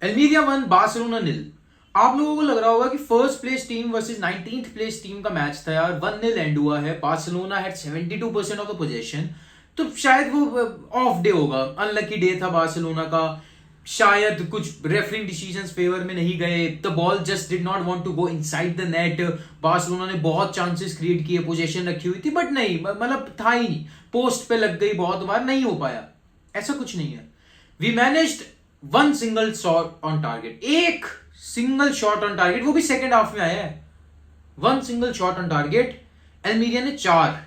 एल्मीरिया 1 Barcelona 0। आप लोगों को लग रहा होगा कि first place team versus 19th place team का मैच था यार, 1-0 एंड हुआ है, Barcelona had 72% of the possession, तो शायद वो ऑफ डे होगा, अनलकी डे था बार्सिलोना का, शायद कुछ रेफरिंग डिसीजंस फेवर में नहीं गए, the ball just did not want to go inside the net, Barcelona ने बहुत चांसेस क्रिएट किए, पोजीशन रखी हुई थी, बट नहीं, मतलब था ही नहीं, पोस्ट पे लग गई बहुत बार, नहीं हो पाया, ऐसा कुछ नहीं है। We managed one single shot on target, एक सिंगल शॉट ऑन टारगेट, वो भी सेकेंड हाफ में आया है, one single shot on target, Almeria ने 4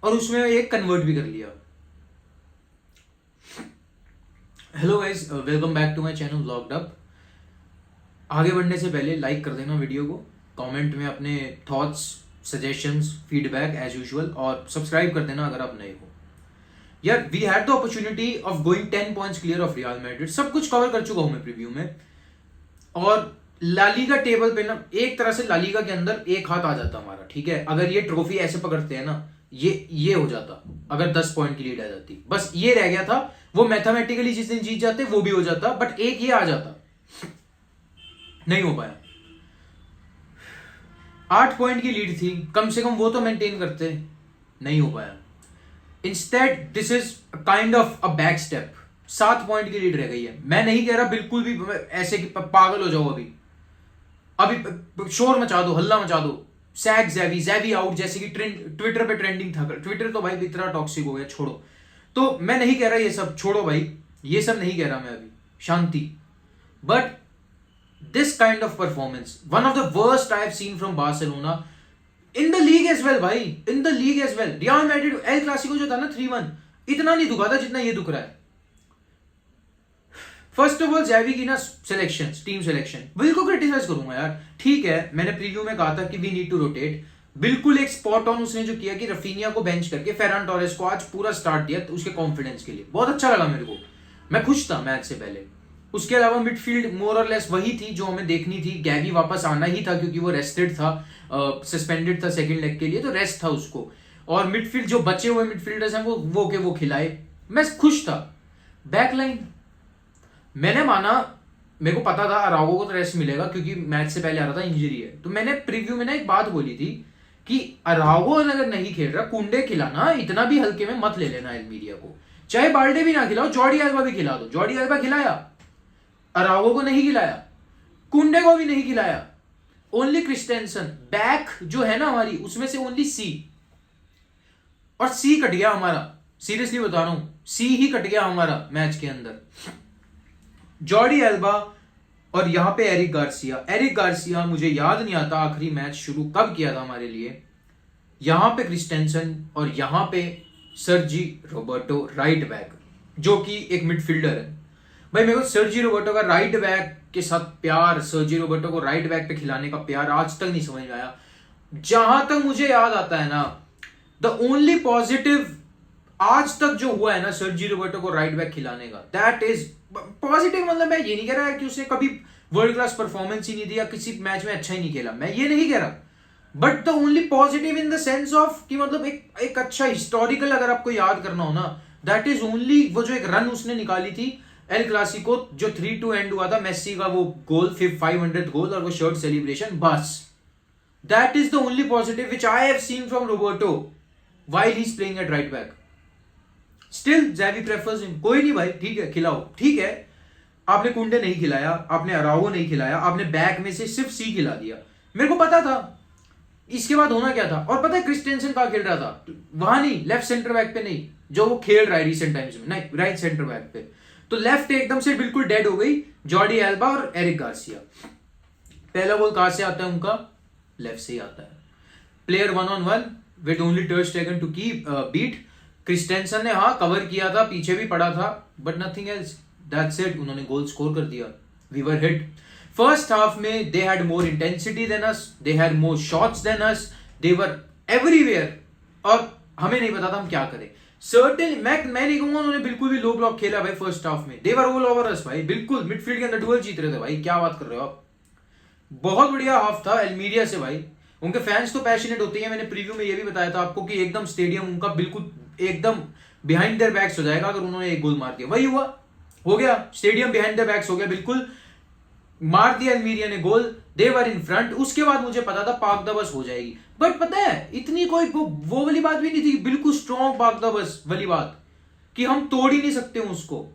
और उसमें एक कन्वर्ट भी कर लिया। Hello guys, welcome back to my channel vlogged up. आगे बढ़ने से पहले लाइक कर देना वीडियो को, कमेंट में अपने thoughts, suggestions, feedback as usual, और सब्सक्राइब कर देना अगर आप नए हो। यार we had the opportunity of going 10 points clear of Real Madrid, सब कुछ कवर कर चुका हूं मैं प्रीव्यू में, और लालीगा टेबल पे ना एक तरह से लालीगा के अंदर एक हाथ आ जाता हमारा, ठीक है, अगर ये ट्रॉफी ऐसे पकड़ते हैं ना, ये हो जाता, अगर 10 पॉइंट की लीड आ जाती, बस ये रह गया था, वो मैथमेटिकली जिस दिन जीत जाते वो भी हो जाता, बट एक ये आ जाता, नहीं हो पाया। 8 पॉइंट की लीड थी, कम से कम वो तो मेंटेन करते, नहीं हो पाया। Instead this is kind of a back step. 7 point की लीड रह गई है, मैं नहीं कह रहा बिल्कुल भी ऐसे कि पागल हो जाओ, अभी शोर मचा दो, हल्ला मचा दो, सैग जैवी आउट, जैसे कि ट्विटर पे ट्रेंडिंग था, ट्विटर तो भाई इतना टॉक्सिक हो गया, छोड़ो, तो मैं नहीं कह रहा ये सब, छोड़ो भाई, ये सब नहीं कह रहा मैं अभी, शांति, but this kind of performance, one of the worst I have seen from Barcelona in the league as well, भाई in the league as well. Real Madrid El Clasico जो था ना 3-1, इतना नहीं दुखा था जितना ये दुख रहा है। फर्स्ट ऑफ ऑल जैवी की ना सिलेक्शन, टीम सिलेक्शन, बिल्कुल क्रिटिसाइज करूंगा यार, ठीक है, मैंने प्रीव्यू में कहा था कि वी नीड टू रोटेट, बिल्कुल एक स्पॉट ऑन उसने जो किया कि रफीनिया को बेंच करके फेरान टोरेस को आज पूरा स्टार्ट दिया, तो उसके कॉन्फिडेंस के लिए बहुत अच्छा लगा मेरे को, मैं खुश था मैच से पहले। उसके अलावा मिडफील्ड मोर और लेस वही थी जो हमें देखनी थी, गैवी वापस आना ही था क्योंकि वो रेस्टेड था, सस्पेंडेड था सेकंड लेग के लिए, तो रेस्ट था उसको, और मिडफील्ड जो बचे हुए मिडफील्डर्स हैं वो खिलाए, मैं खुश था। बैकलाइन मैंने माना, मेरे को पता था अरागो को तो रेस्ट मिलेगा क्योंकि मैच से पहले आ रहा था इंजरी है, तो मैंने प्रीव्यू में ना एक बात बोली थी कि अरागो अगर नहीं खेल रहा, कुंडे खिलाना, इतना भी हल्के में मत ले लेना एल्मीरिया को, चाहे बाल्डे भी ना खिलाओ, जॉर्डी अल्बा भी खिला दो, जॉर्डी अल्बा खिलाया, अरागो को नहीं खिलाया, कुंडे को भी नहीं खिलाया, ओनली क्रिस्टेंसन, बैक जो है ना हमारी उसमें से ओनली सी, और सी कट गया हमारा, सीरियसली बता रहा हूं, सी ही कट गया हमारा मैच के अंदर। जॉर्डी एल्बा और यहां पे एरिक गार्सिया मुझे याद नहीं आता आखिरी मैच शुरू कब किया था हमारे लिए, यहां पे क्रिस्टेंसन और यहां पे सर्जी रोबर्टो राइट बैक, जो कि एक मिडफील्डर है। भाई मेरे को सर्जी रोबर्टो का राइट बैक के साथ प्यार, सर्जी रोबर्टो को राइट बैक पे खिलाने का प्यार आज तक नहीं समझ में आया। जहां तक मुझे याद आता है ना, द ओनली पॉजिटिव आज तक जो हुआ है ना सर्जी रोबर्टो को राइट बैक खिलाने का, दैट इज पॉजिटिव, मतलब मैं ये नहीं कह रहा है कि उसने कभी वर्ल्ड क्लास परफॉर्मेंस ही नहीं दिया, किसी मैच में अच्छा ही नहीं खेला, मैं ये नहीं कह रहा, but the only positive in the sense of कि मतलब एक अच्छा हिस्टोरिकल अगर आपको याद करना हो ना, दैट इज ओनली वो जो एक रन उसने निकाली थी एल क्लासिको, जो 3-2 एंड हुआ था, मेसी का वो गोल, 500th गोल, और वो शर्ट सेलिब्रेशन, बस that is the only positive which I have seen from Roberto while he is playing at right back. Still जैवी prefers him, कोई नहीं भाई, ठीक है खिलाओ, ठीक है, आपने कुंडे नहीं खिलाया, आपने अराओ नहीं खिलाया, आपने बैक में से सिर्फ सी खिला दिया, मेरे को पता था इसके बाद होना क्या था, और पता है क्रिस्टेंसन कहां खेल रहा था, वहां नहीं, लेफ्ट सेंटर बैक पे नहीं, जो वो खेल रहा है रिसेंट टाइम्स में, नहीं राइट सेंटर बैक पे, तो लेफ्ट एकदम से बिल्कुल डेड हो गई, जॉर्डी एल्बा और एरिक गार्सिया। पहला गोल कहां से आता है उनका, लेफ्ट से ही आता है, player 1-on-1 with only ter Stegen to keep beat, Christensen ने हाँ कवर किया था, पीछे भी पड़ा था, but nothing else, that's it, उन्होंने गोल स्कोर कर दिया, we were hit. First half में they had more intensity than us, they had more shots than us, they were everywhere, और हमें नहीं पता था हम क्या करें। सर्टेन मैं नहीं कहूंगा उन्होंने बिल्कुल भी लो ब्लॉक खेला भाई फर्स्ट हाफ में, दे वर ऑल ओवर अस भाई, बिल्कुल मिडफील्ड के अंदर डुअल जीत रहे थे भाई, क्या बात कर रहे हो आप, बहुत बढ़िया हाफ था एल्मीरिया से भाई, उनके फैंस तो पैशनेट होते हैं, मैंने प्रीव्यू में ये भी बताया था आपको कि एकदम स्टेडियम उनका बिल्कुल एकदम बिहाइंड देयर बैक्स हो जाएगा अगर उन्होंने एक गोल मार दिया, वही हुआ, हो गया, स्टेडियम बिहाइंड द बैक्स हो गया, बिल्कुल मार दिया अल्मीरिया ने गोल, दे वर इन फ्रंट। उसके बाद मुझे पता था पाक द बस हो जाएगी, बट पता है इतनी कोई वो वाली बात भी नहीं थी, बिल्कुल स्ट्रॉन्ग पाक द बस वाली बात कि हम तोड़ ही नहीं सकते उसको।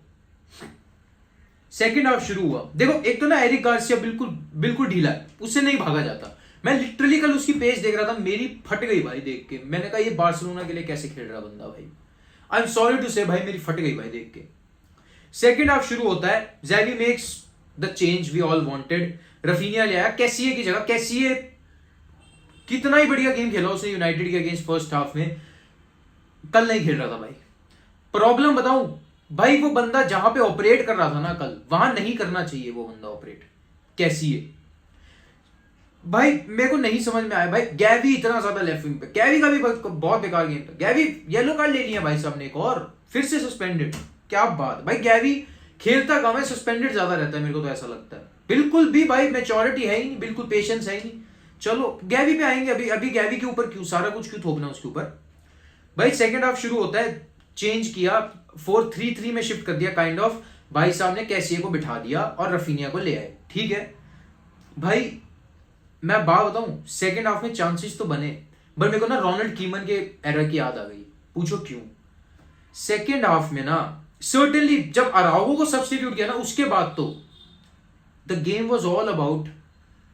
सेकंड हाफ शुरू हुआ, देखो एक तो ना एरिक गार्सिया बिल्कुल बिल्कुल ढीला है, उससे नहीं भागा जाता। मैं लिटरली कल उसकी पेस देख रहा था, मेरी फट गई भाई देख के। मैंने कहा ये बार्सिलोना के लिए कैसे खेल रहा बंदा भाई, आई एम सॉरी टू से भाई, मेरी फट गई भाई देख के। सेकंड हाफ शुरू होता है, Xavi makes the change we all wanted, Raphinha ले आया कैसीए की जगह। कैसीए कितना ही बढ़िया गेम खेला उसने यूनाइटेड के अगेंस्ट फर्स्ट हाफ में, कल नहीं खेल रहा था भाई। प्रॉब्लम बताऊं भाई, वो बंदा जहां पे ऑपरेट कर रहा था ना कल, वहां नहीं करना चाहिए वो बंदा ऑपरेट। कैसीए भाई मेरे को नहीं समझ में आया भाई, गैवी इतना ज्यादा लेफ्ट विंग पे, गैवी का भी बहुत बेकार गेम था। गैवी येलो कार्ड ले लिया भाई साहब ने एक और, फिर से सस्पेंडेड। क्या बात भाई, गैवी खेलता कम है, सस्पेंडेड ज्यादा रहता है, मेरे को तो ऐसा लगता है। बिल्कुल भी भाई मैच्योरिटी है ही नहीं, बिल्कुल पेशेंस है ही नहीं। चलो गैवी पे आएंगे, अभी अभी गैवी के ऊपर क्यों सारा कुछ क्यों थोपना उसके ऊपर। भाई सेकंड हाफ शुरू होता है, चेंज किया, 4-3-3 में शिफ्ट कर दिया काइंड ऑफ। भाई साहब ने कैसिए को बिठा दिया और रफीनिया को ले आए, ठीक है भाई। मैं बात बताऊं, सेकंड हाफ में चांसेस तो बने, बट मेरे को ना रोनाल्ड कीमन के एरर की याद आ गई। पूछो क्यों? सेकंड हाफ में ना सर्टेनली जब अराउगो को सब्स्टिट्यूट किया ना, उसके बाद तो the game was all about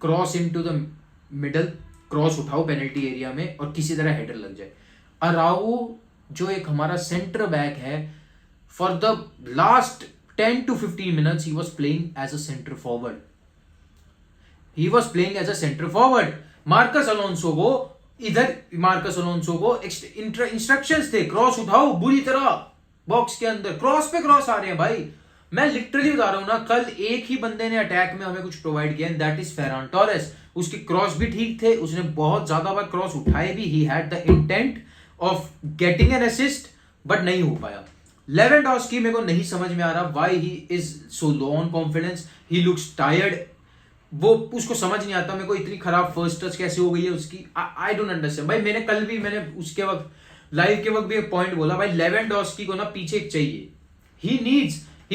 cross into the middle, cross उठाओ पेनल्टी एरिया में और किसी तरह हेडर लग जाए। अराउगो जो एक हमारा सेंटर बैक है, for the last 10 to 15 minutes he was playing as a center forward. He was playing as a center forward. Marcus Alonso को इंस्ट्रक्शंस थे, क्रॉस उठाओ बुरी तरह बॉक्स के अंदर, क्रॉस पे क्रॉस आ रहे हैं भाई। मैं लिटरली बता रहा हूं ना, कल एक ही बंदे ने अटैक में हमें कुछ प्रोवाइड किया, दैट इज फेरान टोरेस। उसके क्रॉस भी ठीक थे, उसने बहुत ज्यादा बार क्रॉस उठाए भी, he had the intent of getting an assist, but नहीं हो पाया। लेवेंडोव्स्की मेरे को नहीं समझ में आ रहा why he is so low on confidence, he looks tired. वो उसको समझ नहीं आता मेरे को, इतनी खराब फर्स्ट टच कैसे हो गई है उसकी, आई डोंट अंडरस्टैंड भाई। मैंने उसके वक्त लाइव के वक्त भी एक पॉइंट बोला भाई, लेवेंडोव्स्की को ना पीछे चाहिए, he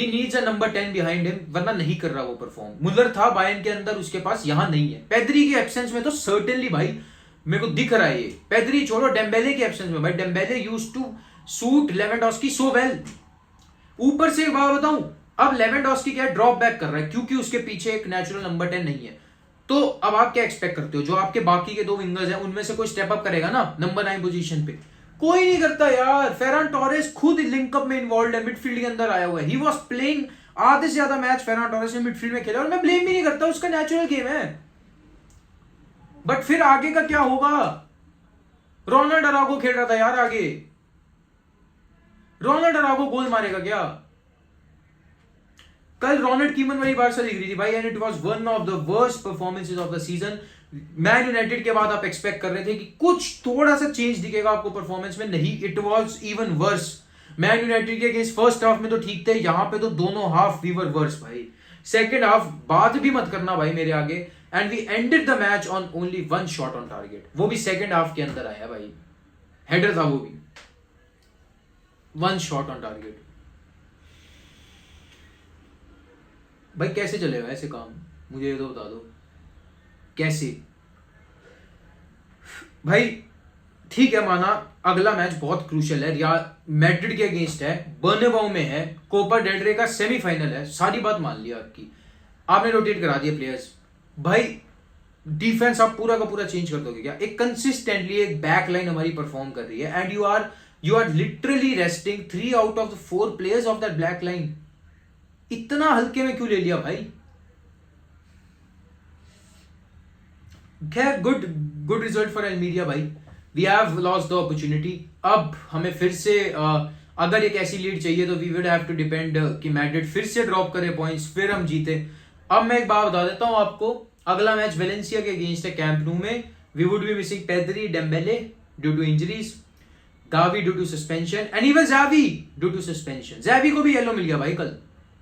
needs a number 10 behind him, वरना नहीं कर रहा वो परफॉर्म। मुलर था बायर्न के अंदर, उसके पास यहां नहीं है। पेद्री के एब्सेंस में तो सर्टेनली भाई मेरे को दिख रहा है ये, पेद्री छोड़ो, डेम्बेले के एब्सेंस में भाई, Dembele used to suit Lewandowski so well. ऊपर से एक बात बताऊं, अब लेवेंडोव्स्की क्या ड्रॉप बैक कर रहा है क्योंकि उसके पीछे एक नेचुरल नंबर 10 नहीं है। तो अब आप क्या एक्सपेक्ट करते हो, जो आपके बाकी के दो विंगर्स हैं उनमें से कोई स्टेप अप करेगा ना नंबर 9 पोजीशन पे? कोई नहीं करता यार। फेरान टोरेस खुद लिंकअप में इन्वॉल्व है, मिडफील्ड के अंदर आया हुआ है, ही वाज प्लेइंग आधे से ज्यादा मैच फेरान टोरेस ने मिडफील्ड में खेला, और मैं ब्लेम भी नहीं करता, उसका नेचुरल गेम है। बट फिर आगे का क्या होगा? रोनाल्ड अरागो खेल रहा था यार आगे, रोनाल्ड अरागो गोल मारेगा क्या? कल रोनाल्ड कीमन वाली बात से दिख रही थी भाई, and it was one of the worst performances of the season. Man United के बाद आप एक्सपेक्ट कर रहे थे कि कुछ थोड़ा सा चेंज दिखेगा आपको परफॉर्मेंस में, नहीं, it was even worse. Man United के अगेंस्ट फर्स्ट हाफ में तो ठीक थे, यहां पे तो दोनों हाफ वी वर वर्स भाई। सेकंड हाफ बात भी मत करना भाई मेरे आगे, and we ended the match on only one shot on target, वो भी सेकंड हाफ के अंदर आया भाई, हेडर था वो भी, वन शॉट ऑन टारगेट। भाई कैसे चलेगा ऐसे काम, मुझे ये तो बता दो कैसे भाई। ठीक है माना अगला मैच बहुत क्रूशियल है, या मैड्रिड के अगेंस्ट है, बर्नेबाउ में है, कोपा डेल रे का सेमीफाइनल है, सारी बात मान लिया आपकी, आपने रोटेट करा दिया प्लेयर्स। भाई डिफेंस आप पूरा का पूरा चेंज कर दोगे क्या? एक कंसिस्टेंटली एक बैक लाइन हमारी परफॉर्म कर रही है, and you are literally resting 3 out of the 4 players of that black line. इतना हल्के में क्यों ले लिया भाई? खैर गुड रिजल्ट फॉर अल्मीरिया भाई, we have lost the opportunity. अब हमें फिर से अगर एक ऐसी लीड चाहिए तो we would have to depend कि मैड्रिड फिर से ड्रॉप करे पॉइंट्स, फिर हम जीते। अब मैं एक बात बता देता हूं आपको, अगला मैच वेलेंसिया के अगेंस्ट है कैंप न्यू में। We would be missing Pedri, Dembele due to injuries, Gavi due to suspension, and even Xavi due to suspension. Xavi को भी येलो मिल गया भाई कल,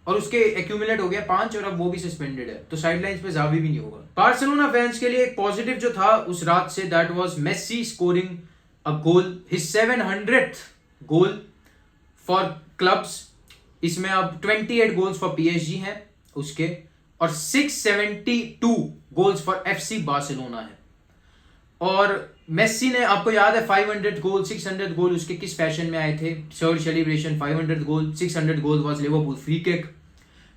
और उसके एक्यूमुलेट हो गया 5, और अब वो भी सस्पेंडेड है, तो साइडलाइंस पे ज़ावी भी नहीं होगा। बार्सिलोना फैंस के लिए एक पॉजिटिव जो था उस रात से, that was Messi scoring a goal, his 700th goal for clubs, इसमें अब 28 गोल्स फॉर पीएसजी हैं उसके, और 672 गोल्स फॉर एफसी बार्सिलोना है। और मेस्सी ने, आपको याद है 500 गोल 600 गोल उसके किस फैशन में आए थे, third celebration 500 goal 600 goal was Liverpool free kick.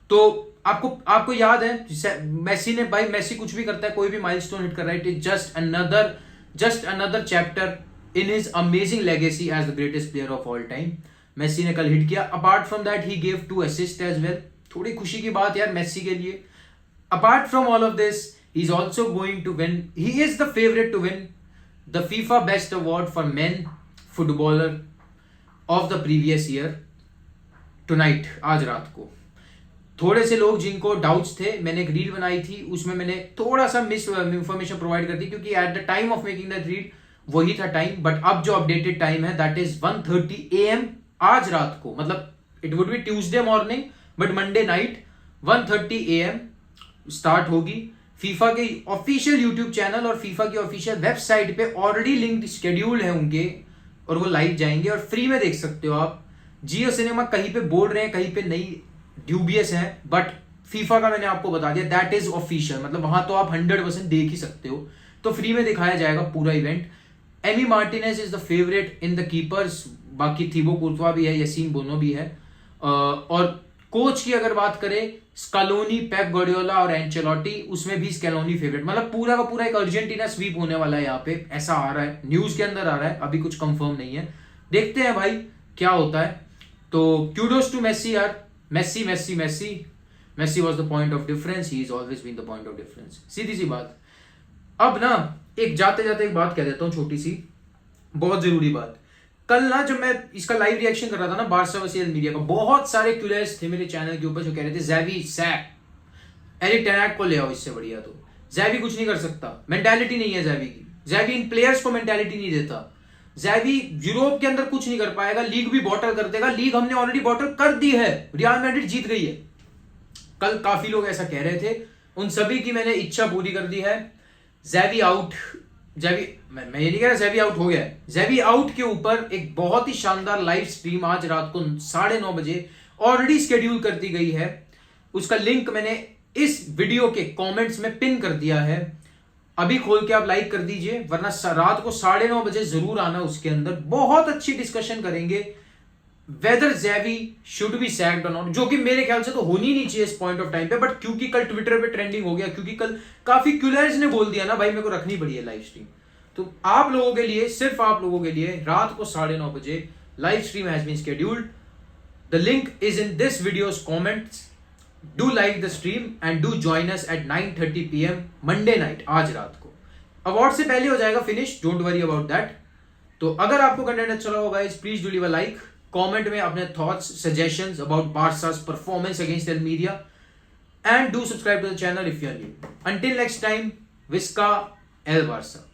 तो आपको याद है मेस्सी ने, भाई मेस्सी कुछ भी करता है, कोई भी माइलस्टोन हिट कर रहा है, it is just another chapter in his amazing legacy as the greatest player of all time. Messi ने कल हिट किया। Apart from that he gave 2 assist as well. थोड़ी खुशी की बात यार मेस्सी के लिए। Apart from all of this, he is also going to win, he is the favorite to win the FIFA Best Award for Men Footballer of the previous year tonight, आज रात को। थोड़े से लोग जिनको डाउट्स थे, मैंने एक रील बनाई थी, उसमें मैंने थोड़ा सा मिस इंफॉर्मेशन प्रोवाइड कर दी, क्योंकि at the time of making that reel वही था टाइम, बट अब जो अपडेटेड टाइम है दैट इज 1:30 AM आज रात को, मतलब it would be Tuesday morning but Monday night 1:30 AM start होगी। फीफा के ऑफिशियल यूट्यूब चैनल और फीफा की ऑफिशियल वेबसाइट पे ऑलरेडी लिंक शेड्यूल है उनके, और वो लाइव जाएंगे और फ्री में देख सकते हो आप। जियो सिनेमा कहीं पे बोल रहे हैं, कहीं पे नहीं, ड्यूबियस है, बट फीफा का मैंने आपको बता दिया दैट इज ऑफिशियल, मतलब वहां तो आप 100% देख ही सकते हो। तो फ्री में दिखाया जाएगा पूरा event. Amy Martinez is the favourite in the keepers, बाकी थीबो कुर्तवा भी है, यसीन बोनो भी है। और कोच की अगर बात करें, स्कैलोनी, पेप गार्डियोला और एंचेलोटी, उसमें भी स्कैलोनी फेवरेट। मतलब पूरा का पूरा एक अर्जेंटीना स्वीप होने वाला है यहाँ पे, ऐसा आ रहा है, न्यूज के अंदर आ रहा है, अभी कुछ कंफर्म नहीं है, देखते हैं भाई क्या होता है। तो क्यूडोस टू मेस्सी यार, Messi Messi Messi Messi was the point of difference, he is always been the point of difference, सीधी सी बात। अब ना एक जाते जाते एक बात कह देता हूँ, छोटी सी, बहुत जरूरी बात। कल ना जब मैं इसका लाइव रिएक्शन कर रहा था ना बार्सा वर्सेस मीडिया का, बहुत सारे क्यूरियस थे मेरे चैनल के ऊपर जो कह रहे थे ज़ैवी सैक एरिक टेन हाग को ले आओ, इससे बढ़िया तो ज़ैवी कुछ नहीं कर सकता, मेंटालिटी नहीं है ज़ैवी की, ज़ैवी इन प्लेयर्स को मेंटालिटी नहीं देता, ज़ैवी यूरोप के अंदर कुछ नहीं कर पाएगा, लीग भी बॉटल कर देगा, लीग हमने ऑलरेडी बॉटल कर दी है, रियल मैड्रिड जीत गई है। कल काफी लोग ऐसा कह रहे थे, उन सभी की मैंने इच्छा पूरी कर दी है। ज़ैवी आउट, ज़ैवी, मैं ये नहीं कह रहा ज़ैवी आउट हो गया है, ज़ैवी आउट के ऊपर एक बहुत ही शानदार लाइव स्ट्रीम आज रात को 9:30 बजे ऑलरेडी शेड्यूल कर दी गई है। उसका लिंक मैंने इस वीडियो के कमेंट्स में पिन कर दिया है, अभी खोल के आप लाइक कर दीजिए, वरना रात को 9:30 बजे जरूर आना। उसके अंदर बहुत अच्छी डिस्कशन करेंगे वेदर ज़ैवी शुड बी सैक्ड और नॉट, जो कि मेरे ख्याल से तो होनी नहीं चाहिए इस पॉइंट ऑफ टाइम पे, बट क्योंकि कल ट्विटर पे ट्रेंडिंग हो गया, क्योंकि कल काफी क्यूलर्स ने बोल दिया ना भाई मेरे को रखनी पड़ी है लाइव स्ट्रीम, तो आप लोगों के लिए, सिर्फ आप लोगों के लिए रात को 9:30 बजे live stream has been scheduled. The link is in this videos comments, do like the stream and do join us at 9:30 PM Monday night, आज रात को। अवार्ड से पहले हो जाएगा finish, don't worry about that. तो अगर आपको कंटेंट अच्छा लगा होगा, please do leave a like, comment में अपने thoughts, suggestions about Barca's performance against Almeria, and do subscribe to the channel if you are new. Until next time, Visca El Barça.